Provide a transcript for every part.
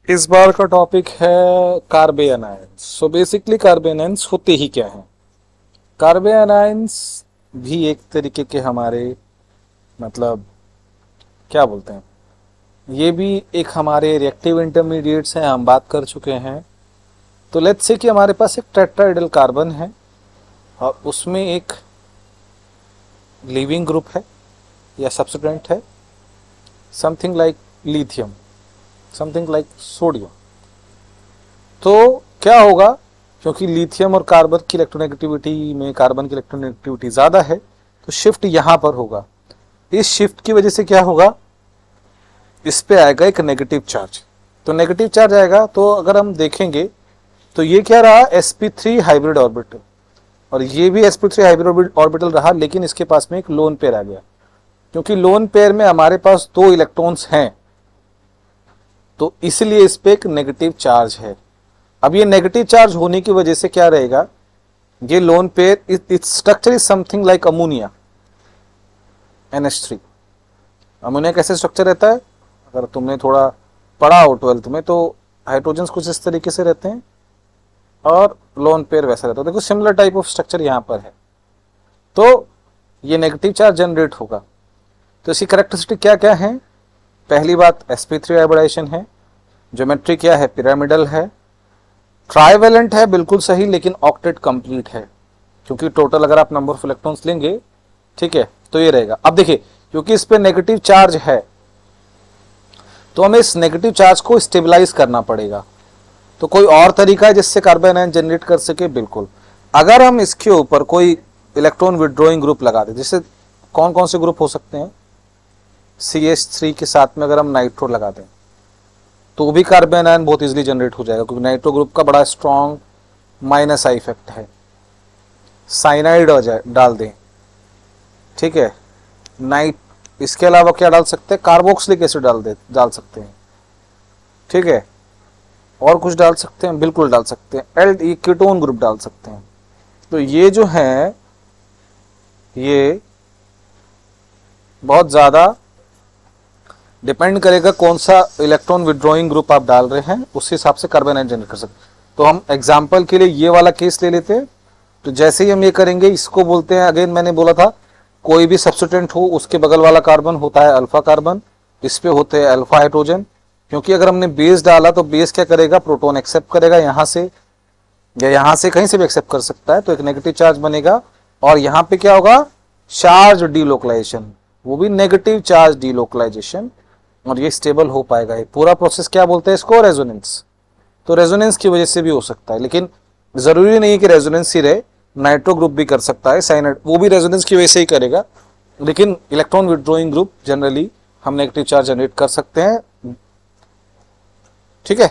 इस बार का टॉपिक है कार्बेनाइंस। सो बेसिकली कार्बेनाइंस होते ही क्या हैं? कार्बेनाइंस भी एक तरीके के हमारे मतलब क्या बोलते हैं, ये भी एक हमारे रिएक्टिव इंटरमीडिएट्स हैं, हम बात कर चुके हैं। तो लेट्स से कि हमारे पास एक टेट्राहेड्रल कार्बन है और उसमें एक लीविंग ग्रुप है या सब्स्टिट्यूएंट है, something like lithium, something like sodium. तो क्या होगा, क्योंकि लिथियम और कार्बन की इलेक्ट्रोनेगेटिविटी में कार्बन की इलेक्ट्रोनेगेटिविटी ज़्यादा है, तो शिफ्ट यहाँ पर होगा। इस शिफ्ट की वजह से क्या होगा, इस पे आएगा एक नेगेटिव चार्ज। तो नेगेटिव चार्ज आएगा तो अगर हम देखेंगे तो ये क्या रहा, sp3 हाइब्रिड ऑर्बिटल, और ये भी sp3 हाइब्रिड ऑर्बिटल रहा, लेकिन इसके पास में एक लोन पेयर आ गया। क्योंकि लोन पेयर में हमारे पास 2 इलेक्ट्रॉन्स हैं, तो इसलिए इस पे एक नेगेटिव चार्ज है। अब ये नेगेटिव चार्ज होने की वजह से क्या रहेगा, ये lone pair its structure is something like ammonia NH3। Ammonia कैसे स्ट्रक्चर रहता है, अगर तुमने थोड़ा पढ़ा हो 12th में, तो हाइड्रोजन कुछ इस तरीके से रहते हैं और लोन पेयर वैसा रहता है। देखो सिमिलर टाइप ऑफ स्ट्रक्चर यहाँ पर है, तो ये नेगेटिव चार्ज जनरेट होगा। तो इसकी करेक्टरिस्टिक क्या क्या है? पहली बात sp3 हाइब्रिडाइजेशन है, ज्योमेट्री क्या है, पिरामिडल है, ट्राइवेलेंट है, बिल्कुल सही, लेकिन ऑक्टेट कंप्लीट है, क्योंकि टोटल अगर आप नंबर ऑफ इलेक्ट्रॉन्स लेंगे, ठीक है, तो ये रहेगा। अब देखिए, क्योंकि इस पे नेगेटिव चार्ज है, तो हमें इस नेगेटिव चार्ज को स्टेबलाइज करना पड़ेगा। तो कोई और तरीका है जिससे कार्बन आयन जनरेट कर सके? बिल्कुल। अगर हम इसके ऊपर कोई इलेक्ट्रॉन विड्रॉइंग ग्रुप लगा दें, जैसे कौन कौन से ग्रुप हो सकते हैं, CH3 के साथ में अगर हम नाइट्रो लगा दें तो भी कार्बन आयन बहुत इजीली जनरेट हो जाएगा, क्योंकि नाइट्रो ग्रुप का बड़ा स्ट्रॉन्ग माइनस आई इफेक्ट है। साइनाइड डाल दें, ठीक है, नाइट, इसके अलावा क्या डाल सकते हैं, कार्बोक्सिलिक एसिड डाल सकते हैं, ठीक है, और कुछ डाल सकते हैं, बिल्कुल डाल सकते हैं, कीटोन ग्रुप डाल सकते हैं। तो ये जो है, ये बहुत ज़्यादा डिपेंड करेगा कौन सा इलेक्ट्रॉन विड्रॉइंग ग्रुप आप डाल रहे हैं, उस हिसाब से कार्बन आयन जनरेट कर सकते हैं। तो हम एग्जाम्पल के लिए ये वाला केस ले लेते हैं। तो जैसे ही हम ये करेंगे, इसको बोलते हैं, अगेन मैंने बोला था, कोई भी सब्स्टिट्यूएंट हो उसके बगल वाला कार्बन होता है अल्फा कार्बन, इस पे होते हैं अल्फा हाइड्रोजन। क्योंकि अगर हमने बेस डाला तो बेस क्या करेगा, प्रोटॉन एक्सेप्ट करेगा यहाँ से या यहाँ से, कहीं से भी एक्सेप्ट कर सकता है, तो एक नेगेटिव चार्ज बनेगा। और यहाँ पे क्या होगा, चार्ज डीलोकलाइजेशन, वो भी नेगेटिव चार्ज डीलोकलाइजेशन, और ये स्टेबल हो पाएगा। ये पूरा प्रोसेस क्या बोलते हैं इसको, रेजोनेंस। तो रेजोनेंस की वजह से भी हो सकता है, लेकिन जरूरी नहीं है कि रेजोनेंस ही रहे, नाइट्रो ग्रुप भी कर सकता है, साइनाइड, वो भी रेजोनेंस की वजह से ही करेगा। लेकिन इलेक्ट्रॉन विड्रॉइंग ग्रुप जनरली हम नेगेटिव चार्ज जनरेट कर सकते हैं, ठीक है।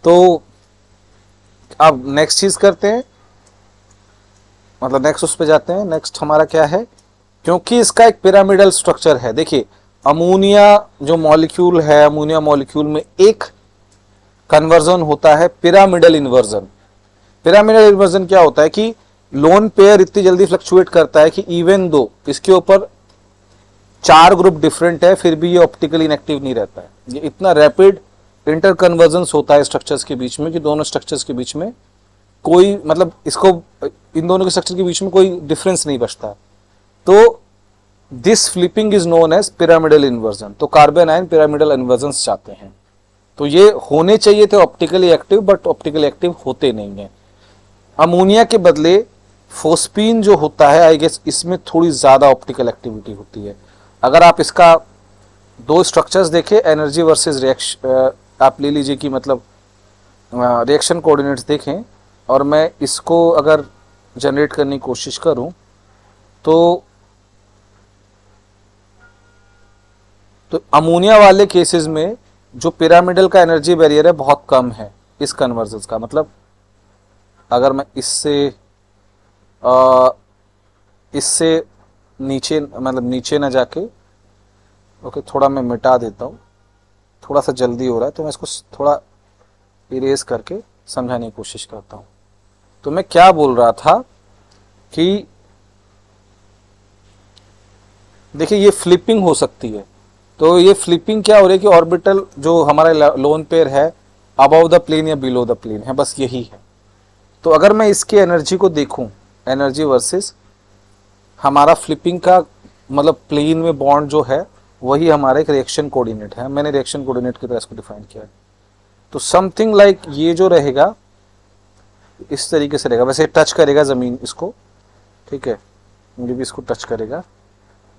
तो अब नेक्स्ट चीज करते हैं, मतलब नेक्स्ट उस पे जाते हैं। नेक्स्ट हमारा क्या है, क्योंकि इसका एक पिरामिडल स्ट्रक्चर है। देखिए, अमोनिया जो मॉलिक्यूल है, अमोनिया मॉलिक्यूल में एक कन्वर्जन होता है पिरामिडल इन्वर्जन। पिरामिडल इन्वर्जन क्या होता है कि लोन पेयर इतनी जल्दी फ्लक्चुएट करता है कि इवन दो इसके ऊपर 4 ग्रुप डिफरेंट है, फिर भी ये ऑप्टिकली इनएक्टिव नहीं रहता है। ये इतना रैपिड इंटर कन्वर्जेंस होता है स्ट्रक्चर्स के बीच में कि दोनों स्ट्रक्चर्स के बीच में कोई, मतलब इसको, इन दोनों के स्ट्रक्चर के बीच में कोई डिफरेंस नहीं बचता। तो this flipping is known as pyramidal inversion. तो कार्बन आयन पिरामिडल इन्वर्जन चाहते हैं, तो ये होने चाहिए थे optically active, but optically active होते नहीं है। अमोनिया के बदले फोस्पीन जो होता है, आई गेस इसमें थोड़ी ज्यादा ऑप्टिकल एक्टिविटी होती है। अगर आप इसका 2 स्ट्रक्चर्स देखें, एनर्जी वर्सेस रिएक्शन, आप ले लीजिए कि मतलब रिएक्शन कोऑर्डिनेट्स देखें, और मैं इसको अगर जनरेट करने की कोशिश करूं तो अमोनिया वाले केसेस में जो पिरामिडल का एनर्जी बैरियर है बहुत कम है इस कन्वर्जेंस का। मतलब अगर मैं इससे नीचे, मतलब नीचे ना जाके, ओके, थोड़ा मैं मिटा देता हूँ, थोड़ा सा जल्दी हो रहा है, तो मैं इसको थोड़ा इरेज करके समझाने की कोशिश करता हूँ। तो मैं क्या बोल रहा था कि देखिए, ये फ्लिपिंग हो सकती है। तो ये फ्लिपिंग क्या हो रही है कि ऑर्बिटल जो हमारा लोन पेयर है, अबव द प्लेन या बिलो द प्लेन है, बस यही है। तो अगर मैं इसकी एनर्जी को देखूं, एनर्जी वर्सेस हमारा फ्लिपिंग का मतलब प्लेन में बॉन्ड जो है वही हमारा एक रिएक्शन कोऑर्डिनेट है, मैंने रिएक्शन कोऑर्डिनेट की तरह इसको डिफाइन किया है। तो समथिंग लाइक ये जो रहेगा इस तरीके से रहेगा, वैसे टच करेगा जमीन इसको, ठीक है, ये भी इसको टच करेगा।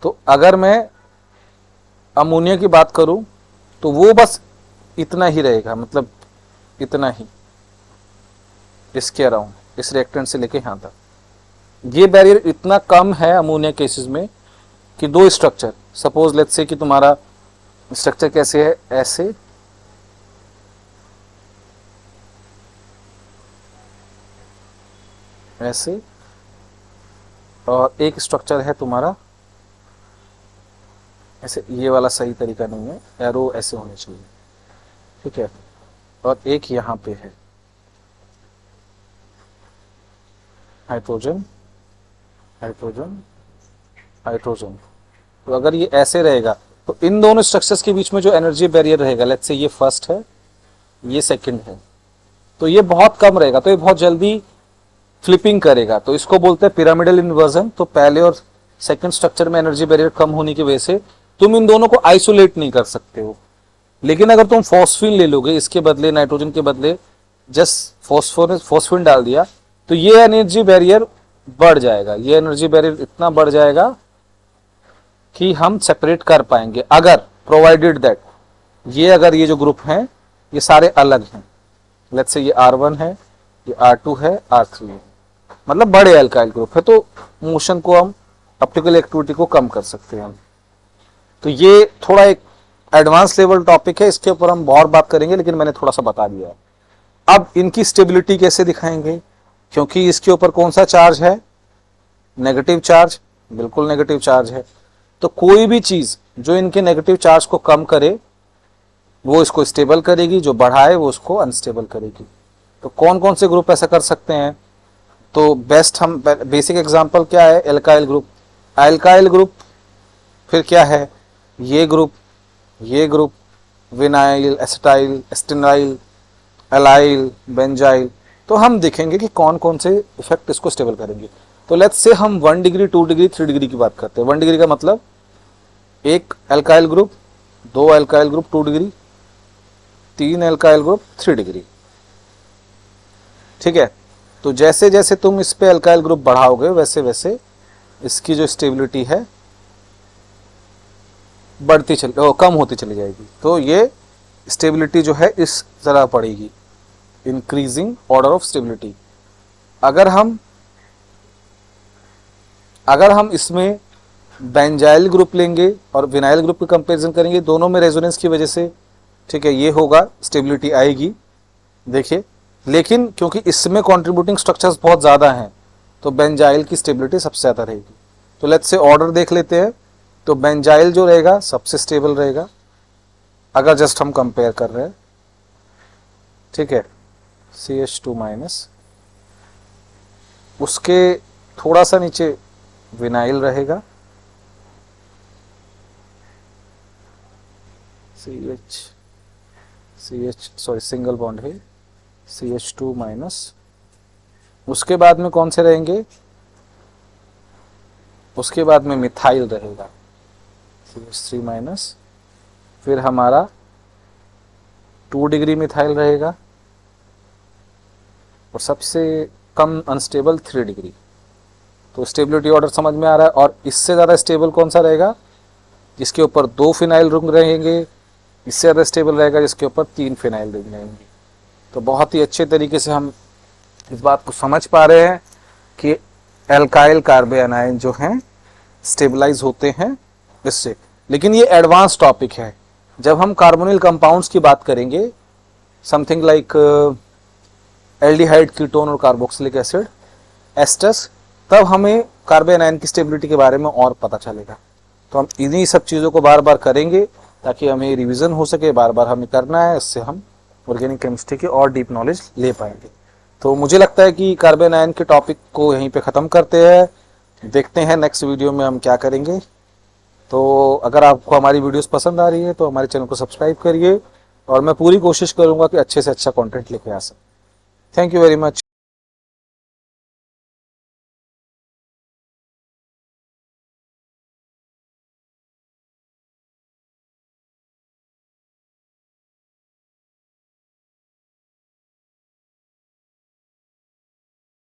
तो अगर मैं अमोनिया की बात करूं तो वो बस इतना ही रहेगा, मतलब इतना ही इसके अराउंड, इस रिएक्टेंट से लेके यहां तक। ये बैरियर इतना कम है अमोनिया केसेस में कि दो स्ट्रक्चर, सपोज लेट्स से कि तुम्हारा स्ट्रक्चर कैसे है, ऐसे ऐसे, और एक स्ट्रक्चर है तुम्हारा ऐसे, ये वाला सही तरीका नहीं है, एरो ऐसे होने चाहिए, ठीक है, और एक यहां पे है हाइड्रोजन हाइड्रोजन हाइड्रोजन। तो अगर ये ऐसे रहेगा तो इन दोनों स्ट्रक्चर्स के बीच में जो एनर्जी बैरियर रहेगा, लेट्स से ये फर्स्ट है, ये सेकंड है, तो ये बहुत कम रहेगा, तो ये बहुत जल्दी फ्लिपिंग करेगा। तो इसको बोलते हैं पिरामिडल इन्वर्जन। तो पहले और सेकंड स्ट्रक्चर में एनर्जी बैरियर कम होने की वजह से तुम इन दोनों को आइसोलेट नहीं कर सकते हो। लेकिन अगर तुम फॉस्फीन ले लोगे, इसके बदले नाइट्रोजन के बदले जस्ट फॉस्फीन डाल दिया, तो ये एनर्जी बैरियर बढ़ जाएगा, ये एनर्जी बैरियर इतना बढ़ जाएगा कि हम सेपरेट कर पाएंगे, अगर प्रोवाइडेड दैट ये अगर ये जो ग्रुप हैं ये सारे अलग हैं, लेट्स से ये R1 है, ये R2 है, R3 है, मतलब बड़े एल्काइल ग्रुप है, तो मोशन को हम, ऑप्टिकल एक्टिविटी को कम कर सकते हैं हम। तो ये थोड़ा एक एडवांस लेवल टॉपिक है, इसके ऊपर हम और बात करेंगे, लेकिन मैंने थोड़ा सा बता दिया है। अब इनकी स्टेबिलिटी कैसे दिखाएंगे, क्योंकि इसके ऊपर कौन सा चार्ज है, नेगेटिव चार्ज, बिल्कुल नेगेटिव चार्ज है। तो कोई भी चीज जो इनके नेगेटिव चार्ज को कम करे वो इसको स्टेबल करेगी, जो बढ़ाए वो उसको अनस्टेबल करेगी। तो कौन कौन से ग्रुप ऐसा कर सकते हैं, तो बेस्ट हम बेसिक एग्जांपल क्या है, एल्काइल ग्रुप। एल्काइल ग्रुप फिर क्या है, ये ग्रुप, ये ग्रुप, विनाइल, एसिटाइल, एस्टेनाइल, एलाइल, बेंजाइल। तो हम देखेंगे कि कौन कौन से इफेक्ट इसको स्टेबल करेंगे। तो लेट्स से हम 1 डिग्री, 2 डिग्री, 3 डिग्री की बात करते हैं। 1 डिग्री का मतलब एक alkyl group, 2 alkyl group 2 degree, 3 alkyl group 3 degree, ठीक है। तो जैसे जैसे तुम इस पे एल्काइल ग्रुप बढ़ाओगे वैसे वैसे इसकी जो स्टेबिलिटी है कम होती चली जाएगी। तो ये स्टेबिलिटी जो है इस तरह पड़ेगी, इंक्रीजिंग ऑर्डर ऑफ स्टेबिलिटी। अगर हम इसमें बेंजाइल ग्रुप लेंगे और विनाइल ग्रुप की कंपैरिजन करेंगे, दोनों में रेजोनेंस की वजह से, ठीक है, ये होगा, स्टेबिलिटी आएगी, देखिए। लेकिन क्योंकि इसमें कंट्रीब्यूटिंग स्ट्रक्चर्स बहुत ज़्यादा हैं तो बेंजाइल की स्टेबिलिटी सबसे ज़्यादा रहेगी। तो लेट्स से ऑर्डर देख लेते हैं। तो बेंजाइल जो रहेगा सबसे स्टेबल रहेगा अगर जस्ट हम कंपेयर कर रहे हैं, ठीक है, CH2 माइनस, उसके थोड़ा सा नीचे विनाइल रहेगा, सिंगल बॉन्ड है, CH2 माइनस। उसके बाद में कौन से रहेंगे, उसके बाद में मिथाइल रहेगा, CH3 माइनस। फिर हमारा 2 डिग्री मिथाइल रहेगा और सबसे कम अनस्टेबल 3 डिग्री। तो स्टेबिलिटी ऑर्डर समझ में आ रहा है। और इससे ज़्यादा स्टेबल कौन सा रहेगा, जिसके ऊपर 2 फिनाइल रिंग रहेंगे। इससे ज़्यादा स्टेबल रहेगा जिसके ऊपर 3 फिनाइल रिंग रहेंगे। तो बहुत ही अच्छे तरीके से हम इस बात को समझ पा रहे हैं कि एल्काइल कार्बोनाइन जो हैं स्टेबलाइज होते हैं इससे। लेकिन ये एडवांस टॉपिक है। जब हम कार्बोनिल कंपाउंड्स की बात करेंगे, समथिंग लाइक एल्डिहाइड, कीटोन और कार्बोक्सिलिक एसिड, एस्टर्स, तब हमें कार्बोनाइन की स्टेबिलिटी के बारे में और पता चलेगा। तो हम इन्हीं सब चीज़ों को बार बार करेंगे ताकि हमें रिवीजन हो सके, बार बार हमें करना है, इससे हम ऑर्गेनिक केमिस्ट्री की और डीप नॉलेज ले पाएंगे। तो मुझे लगता है कि कार्बोनाइन के टॉपिक को यहीं पे ख़त्म करते हैं। देखते हैं नेक्स्ट वीडियो में हम क्या करेंगे। तो अगर आपको हमारी वीडियोस पसंद आ रही है तो हमारे चैनल को सब्सक्राइब करिए, और मैं पूरी कोशिश करूंगा कि अच्छे से अच्छा कंटेंट लेके आ सकूं। Thank you very much.